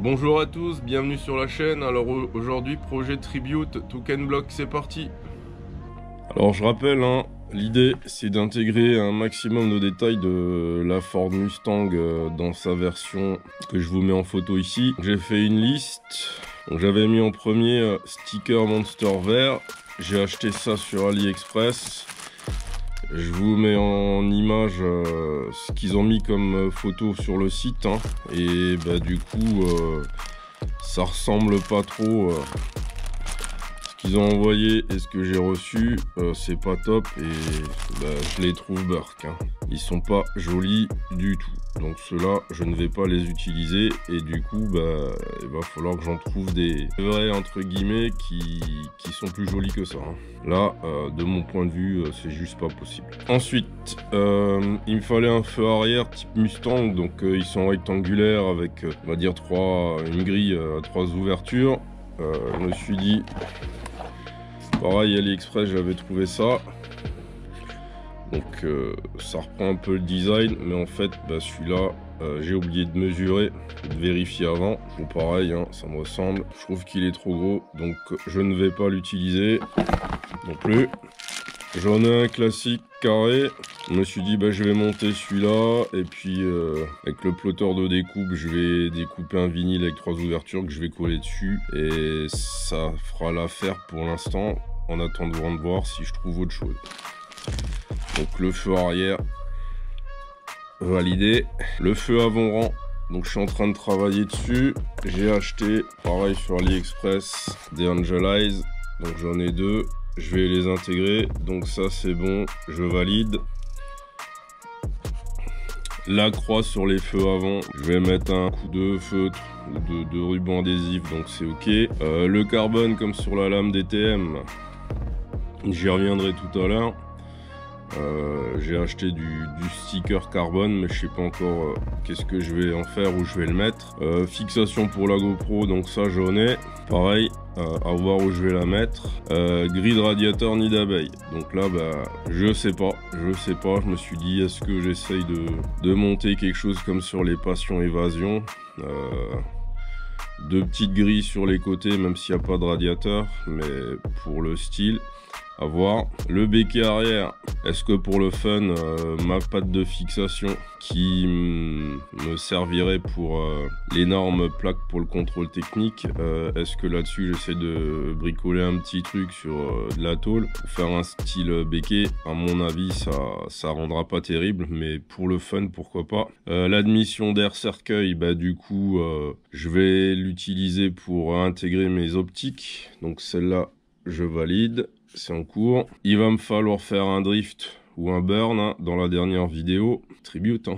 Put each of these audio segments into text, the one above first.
Bonjour à tous, bienvenue sur la chaîne. Alors aujourd'hui, projet Tribute to Ken Block, c'est parti. Alors je rappelle, l'idée c'est d'intégrer un maximum de détails de la Ford Mustang dans sa version que je vous mets en photo ici. J'ai fait une liste, donc j'avais mis en premier sticker Monster vert. J'ai acheté ça sur AliExpress. Je vous mets en image ce qu'ils ont mis comme photo sur le site, et bah, du coup ça ressemble pas trop ce qu'ils ont envoyé et ce que j'ai reçu, c'est pas top et bah, je les trouve burk, Ils sont pas jolis du tout, donc ceux-là je ne vais pas les utiliser et du coup bah, il va falloir que j'en trouve des vrais entre guillemets qui sont plus jolis que ça, Là de mon point de vue c'est juste pas possible. Ensuite il me fallait un feu arrière type Mustang, donc ils sont rectangulaires avec on va dire une grille à 3 ouvertures. Je me suis dit pareil, AliExpress j'avais trouvé ça, donc ça reprend un peu le design, mais en fait bah, celui-là j'ai oublié de mesurer, de vérifier avant. Bon pareil, ça me ressemble, je trouve qu'il est trop gros, donc je ne vais pas l'utiliser non plus. J'en ai un classique carré, je me suis dit bah, je vais monter celui-là, et puis avec le plotter de découpe je vais découper un vinyle avec 3 ouvertures que je vais coller dessus, et ça fera l'affaire pour l'instant en attendant de voir si je trouve autre chose. Donc le feu arrière validé, le feu avant-rang, donc je suis en train de travailler dessus. J'ai acheté pareil sur AliExpress des Angelize, donc j'en ai deux. Je vais les intégrer, donc ça c'est bon, je valide. La croix sur les feux avant, je vais mettre un coup de feutre ou de ruban adhésif, donc c'est ok. Le carbone comme sur la lame DTM, j'y reviendrai tout à l'heure. J'ai acheté du sticker carbone, mais je sais pas encore qu'est-ce que je vais en faire, où je vais le mettre. Fixation pour la GoPro, donc ça j'en ai. Pareil, à voir où je vais la mettre. Grille de radiateur nid d'abeille, donc là bah je sais pas, je me suis dit est-ce que j'essaye de monter quelque chose comme sur les Passion Évasion, deux petites grilles sur les côtés même s'il n'y a pas de radiateur, mais pour le style à voir. Le béquet arrière, est-ce que pour le fun ma patte de fixation qui me servirait pour l'énorme plaque pour le contrôle technique, est-ce que là-dessus j'essaie de bricoler un petit truc sur de la tôle pour faire un style béquet? À mon avis ça rendra pas terrible, mais pour le fun pourquoi pas. L'admission d'air cercueil, bah du coup je vais l'utiliser pour intégrer mes optiques, donc celle-là je valide, c'est en cours. Il va me falloir faire un drift ou un burn dans la dernière vidéo Tribute,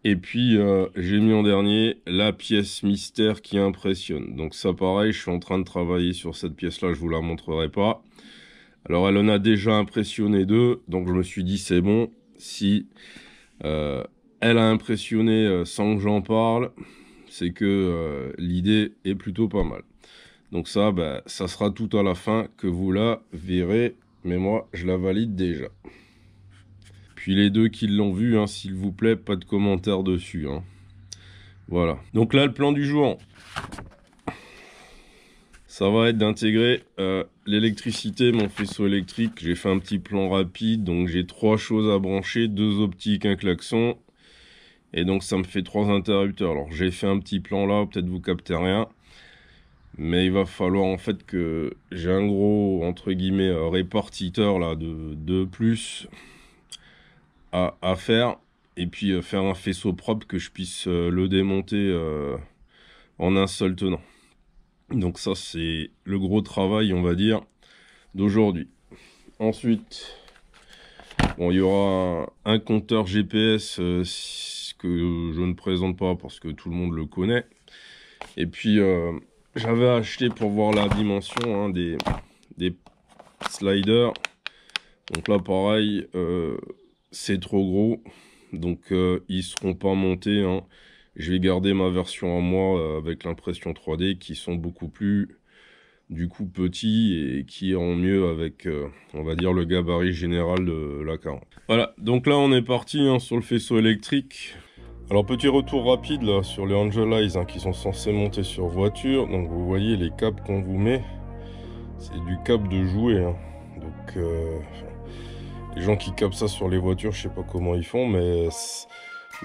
Et puis j'ai mis en dernier la pièce mystère qui impressionne. Donc ça pareil, je suis en train de travailler sur cette pièce là, je vous la montrerai pas. Alors elle en a déjà impressionné deux, donc je me suis dit c'est bon, si elle a impressionné sans que j'en parle, c'est que l'idée est plutôt pas mal. Donc ça, bah, ça sera tout à la fin que vous la verrez, mais moi je la valide déjà. Puis les deux qui l'ont vu, s'il vous plaît, pas de commentaires dessus. Voilà. Donc là, le plan du jour, ça va être d'intégrer l'électricité, mon faisceau électrique. J'ai fait un petit plan rapide, donc j'ai 3 choses à brancher, 2 optiques, un klaxon. Et donc ça me fait 3 interrupteurs. Alors j'ai fait un petit plan là, peut-être vous captez rien. Mais il va falloir en fait que j'ai un gros entre guillemets répartiteur là de plus à faire, et puis faire un faisceau propre que je puisse le démonter en un seul tenant. Donc ça c'est le gros travail on va dire d'aujourd'hui. Ensuite bon, il y aura un compteur GPS que je ne présente pas parce que tout le monde le connaît. Et puis j'avais acheté pour voir la dimension des sliders. Donc là pareil, c'est trop gros, donc ils seront pas montés. Je vais garder ma version à moi avec l'impression 3D qui sont beaucoup plus du coup petits et qui iront mieux avec on va dire le gabarit général de la 40. Voilà, donc là on est parti sur le faisceau électrique. Alors petit retour rapide là sur les Angel Eyes hein, qui sont censés monter sur voiture. Donc vous voyez les câbles qu'on vous met, c'est du câble de jouet. Hein. Donc les gens qui capent ça sur les voitures, je sais pas comment ils font, mais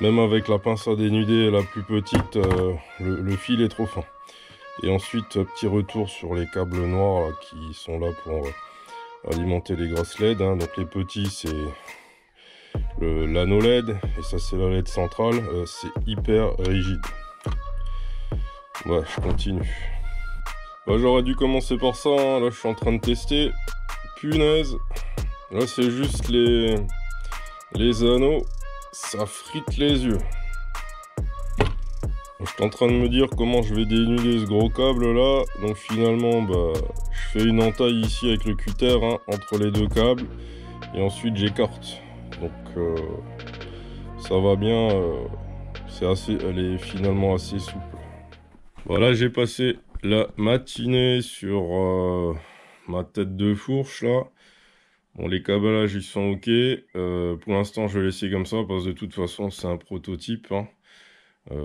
même avec la pince à dénuder la plus petite, le fil est trop fin. Et ensuite petit retour sur les câbles noirs là, qui sont là pour alimenter les grosses LED. Hein. Donc les petits c'est l'anneau LED et ça c'est la LED centrale, c'est hyper rigide. Ouais, je continue. Bah, j'aurais dû commencer par ça, hein. Là je suis en train de tester. Punaise. Là c'est juste les anneaux, ça frite les yeux. Je suis en train de me dire comment je vais dénuder ce gros câble là. Donc finalement bah, je fais une entaille ici avec le cutter hein, entre les deux câbles. Et ensuite j'écarte. Donc ça va bien. Elle est finalement assez souple. Voilà, j'ai passé la matinée sur ma tête de fourche là. Bon, les câblages ils sont ok. Pour l'instant je vais laisser comme ça parce que de toute façon c'est un prototype. Hein.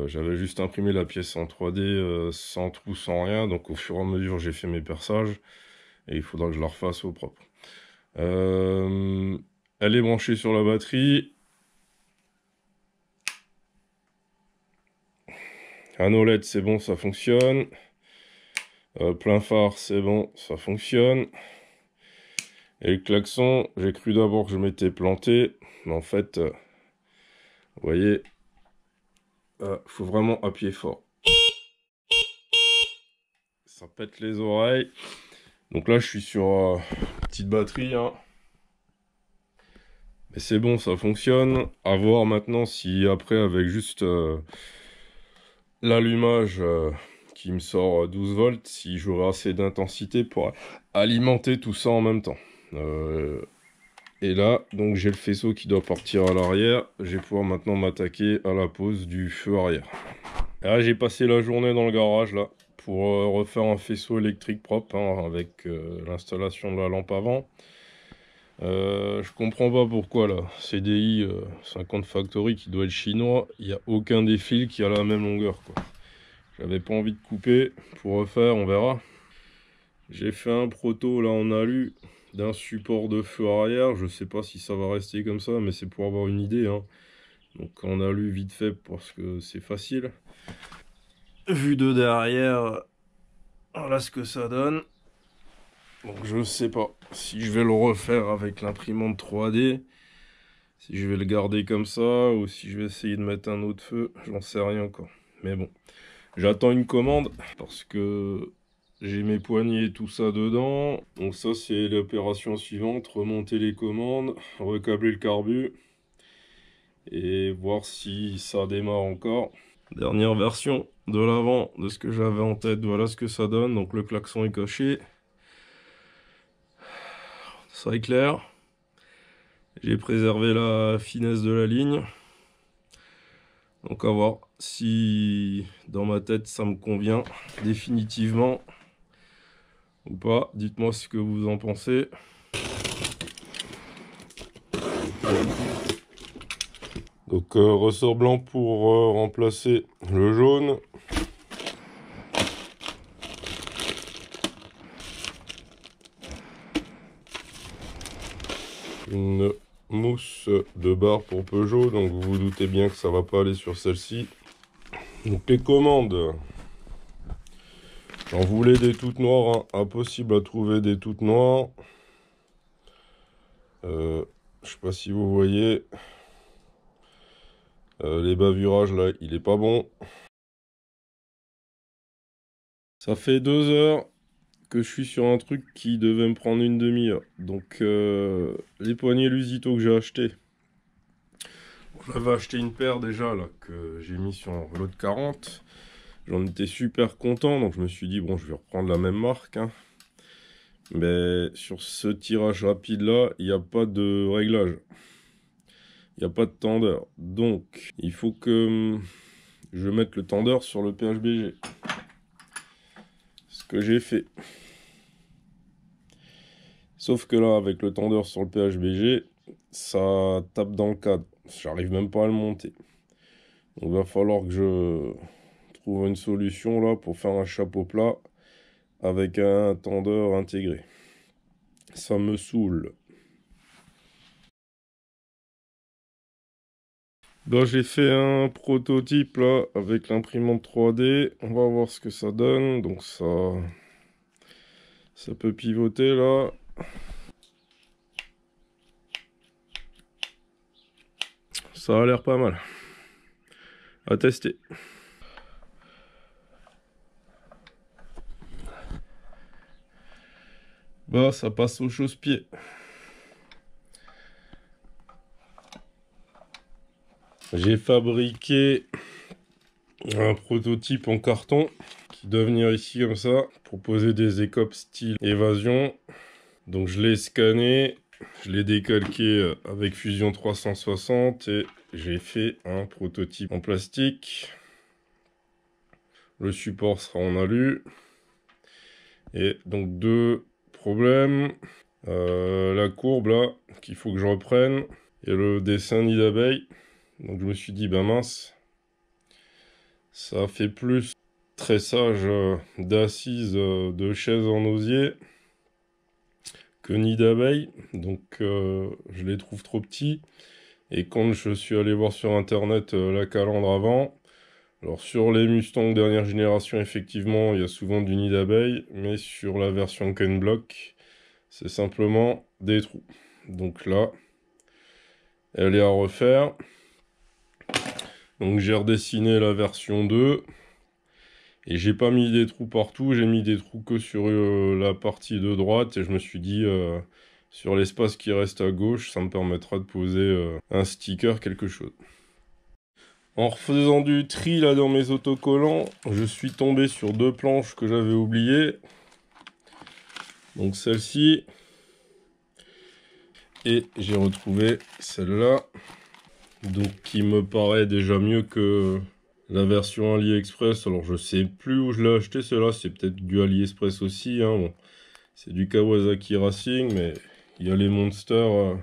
J'avais juste imprimé la pièce en 3D sans trou, sans rien. Donc au fur et à mesure j'ai fait mes perçages. Et il faudra que je la refasse au propre. Elle est branchée sur la batterie. Anneau LED c'est bon, ça fonctionne. Plein phare c'est bon, ça fonctionne. Et le klaxon, j'ai cru d'abord que je m'étais planté. Mais en fait, vous voyez, faut vraiment appuyer fort. Ça pète les oreilles. Donc là je suis sur petite batterie. Hein. Mais c'est bon, ça fonctionne. À voir maintenant si après avec juste l'allumage qui me sort 12 volts, si j'aurai assez d'intensité pour alimenter tout ça en même temps. Et là, donc j'ai le faisceau qui doit partir à l'arrière. Je vais pouvoir maintenant m'attaquer à la pose du feu arrière. Et là, j'ai passé la journée dans le garage là pour refaire un faisceau électrique propre hein, avec l'installation de la lampe avant. Je comprends pas pourquoi là, CDI 50 Factory qui doit être chinois, il n'y a aucun des fils qui a la même longueur quoi. J'avais pas envie de couper pour refaire, on verra. J'ai fait un proto là en alu d'un support de feu arrière, je sais pas si ça va rester comme ça, mais c'est pour avoir une idée. Hein. Donc en alu vite fait parce que c'est facile. Vu de derrière, voilà ce que ça donne. Donc je sais pas si je vais le refaire avec l'imprimante 3D, si je vais le garder comme ça ou si je vais essayer de mettre un autre feu, j'en sais rien encore. Mais bon, j'attends une commande parce que j'ai mes poignées et tout ça dedans. Donc ça c'est l'opération suivante, remonter les commandes, recabler le carbu et voir si ça démarre encore. Dernière version de l'avant de ce que j'avais en tête, voilà ce que ça donne. Donc le klaxon est coché. Ça éclaire. J'ai préservé la finesse de la ligne. Donc à voir si dans ma tête ça me convient définitivement ou pas. Dites-moi ce que vous en pensez. Donc ressort blanc pour remplacer le jaune. Une mousse de barre pour Peugeot, donc vous vous doutez bien que ça va pas aller sur celle-ci. Donc les commandes, j'en voulais des toutes noires, hein. Impossible à trouver des toutes noires. Je sais pas si vous voyez, les bavurages là, il est pas bon. Ça fait 2 heures que je suis sur un truc qui devait me prendre une demi-heure. Donc les poignées Lusito que j'ai acheté. J'avais acheté une paire déjà là que j'ai mis sur un rouleau de 40. J'en étais super content, donc je me suis dit bon je vais reprendre la même marque. Hein. Mais sur ce tirage rapide là, il n'y a pas de réglage. Il n'y a pas de tendeur. Donc il faut que je mette le tendeur sur le PHBG. Ce que j'ai fait. Sauf que là, avec le tendeur sur le PHBG, ça tape dans le cadre. J'arrive même pas à le monter. Il va falloir que je trouve une solution là pour faire un chapeau plat avec un tendeur intégré. Ça me saoule. Là, j'ai fait un prototype là avec l'imprimante 3D. On va voir ce que ça donne. Donc ça peut pivoter là. Ça a l'air pas mal. À tester. Bah, ça passe au chausse-pied. J'ai fabriqué un prototype en carton qui doit venir ici comme ça pour poser des écopes style évasion. Donc je l'ai scanné, je l'ai décalqué avec Fusion 360 et j'ai fait un prototype en plastique. Le support sera en alu. Et donc deux problèmes. La courbe là qu'il faut que je reprenne et le dessin nid d'abeille. Donc je me suis dit ben mince, ça fait plus tressage d'assises de chaises en osier que nid d'abeille, donc je les trouve trop petits. Et quand je suis allé voir sur internet la calandre avant, alors sur les Mustang dernière génération effectivement il y a souvent du nid d'abeille, mais sur la version Ken Block c'est simplement des trous. Donc là elle est à refaire. Donc j'ai redessiné la version 2. Et j'ai pas mis des trous partout, j'ai mis des trous que sur la partie de droite. Et je me suis dit, sur l'espace qui reste à gauche, ça me permettra de poser un sticker, quelque chose. En refaisant du tri là dans mes autocollants, je suis tombé sur deux planches que j'avais oubliées. Donc celle-ci. Et j'ai retrouvé celle-là. Donc qui me paraît déjà mieux que la version AliExpress. Alors je sais plus où je l'ai acheté, celle-là. C'est peut-être du AliExpress aussi. Hein. Bon, c'est du Kawasaki Racing, mais il y a les Monsters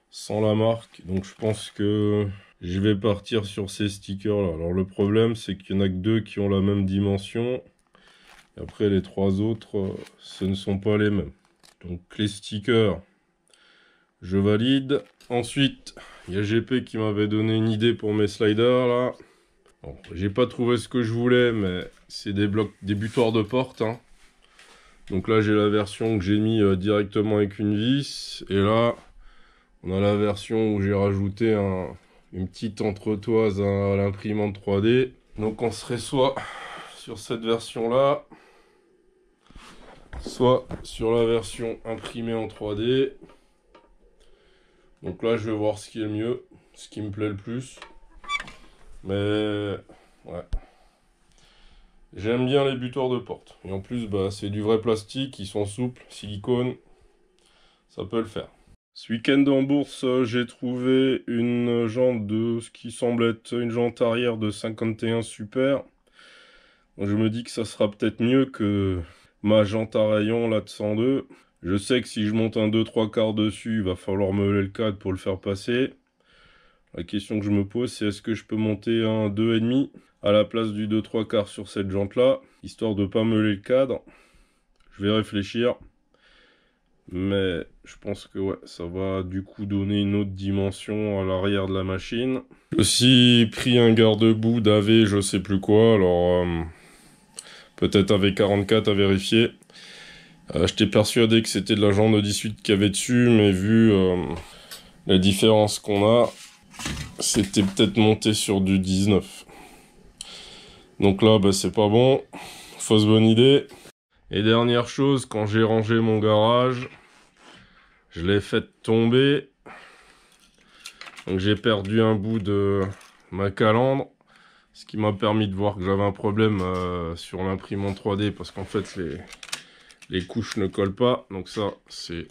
sans la marque. Donc je pense que je vais partir sur ces stickers-là. Alors le problème, c'est qu'il n'y en a que deux qui ont la même dimension. Et après les trois autres, ce ne sont pas les mêmes. Donc les stickers, je valide. Ensuite, il y a GP qui m'avait donné une idée pour mes sliders là. Bon, j'ai pas trouvé ce que je voulais, mais c'est des blocs, des butoirs de porte. Hein. Donc là, j'ai la version que j'ai mis directement avec une vis. Et là, on a la version où j'ai rajouté une petite entretoise à l'imprimante 3D. Donc on serait soit sur cette version là, soit sur la version imprimée en 3D. Donc là, je vais voir ce qui est le mieux, ce qui me plaît le plus. Mais ouais, j'aime bien les butoirs de porte. Et en plus, bah, c'est du vrai plastique, ils sont souples, silicone, ça peut le faire. Ce week-end en bourse, j'ai trouvé une jante de ce qui semble être une jante arrière de 51 Super. Donc, je me dis que ça sera peut-être mieux que ma jante à rayon là de 102. Je sais que si je monte un 2-3 quarts dessus, il va falloir meuler le cadre pour le faire passer. La question que je me pose, c'est est-ce que je peux monter un 2,5 à la place du 2-3 quarts sur cette jante-là, histoire de ne pas meuler le cadre. Je vais réfléchir. Mais je pense que ouais, ça va du coup donner une autre dimension à l'arrière de la machine. J'ai aussi pris un garde-boue d'AV, je sais plus quoi, alors peut-être AV44 à vérifier. J'étais persuadé que c'était de la jante de 18 qu'il y avait dessus, mais vu la différence qu'on a, c'était peut-être monté sur du 19. Donc là, bah, c'est pas bon. Fausse bonne idée. Et dernière chose, quand j'ai rangé mon garage, je l'ai fait tomber. Donc j'ai perdu un bout de ma calandre. Ce qui m'a permis de voir que j'avais un problème sur l'imprimante 3D. Parce qu'en fait, les couches ne collent pas. Donc ça, c'est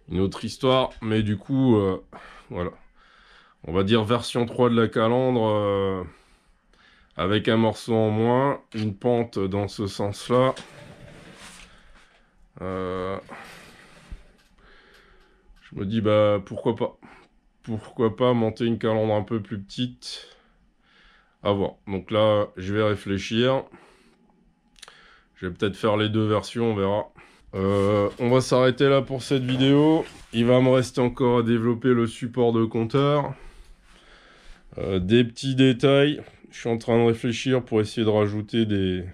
une autre histoire. Mais du coup, voilà. On va dire version 3 de la calandre. Avec un morceau en moins. Une pente dans ce sens-là. Je me dis, bah pourquoi pas monter une calandre un peu plus petite À voir. Donc là, je vais réfléchir. Je vais peut-être faire les deux versions, on verra. On va s'arrêter là pour cette vidéo. Il va me rester encore à développer le support de compteur. Des petits détails. Je suis en train de réfléchir pour essayer de rajouter des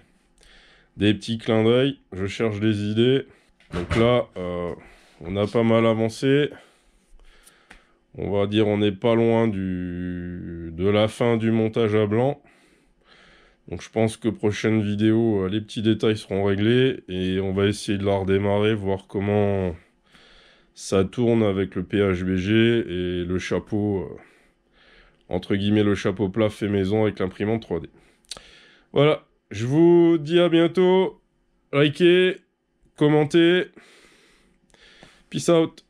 petits clins d'œil. Je cherche des idées. Donc là, on a pas mal avancé. On va dire on n'est pas loin de la fin du montage à blanc. Donc je pense que prochaine vidéo, les petits détails seront réglés. Et on va essayer de la redémarrer, voir comment ça tourne avec le PHBG et le chapeau, entre guillemets le chapeau plat fait maison avec l'imprimante 3D. Voilà, je vous dis à bientôt. Likez, commentez. Peace out.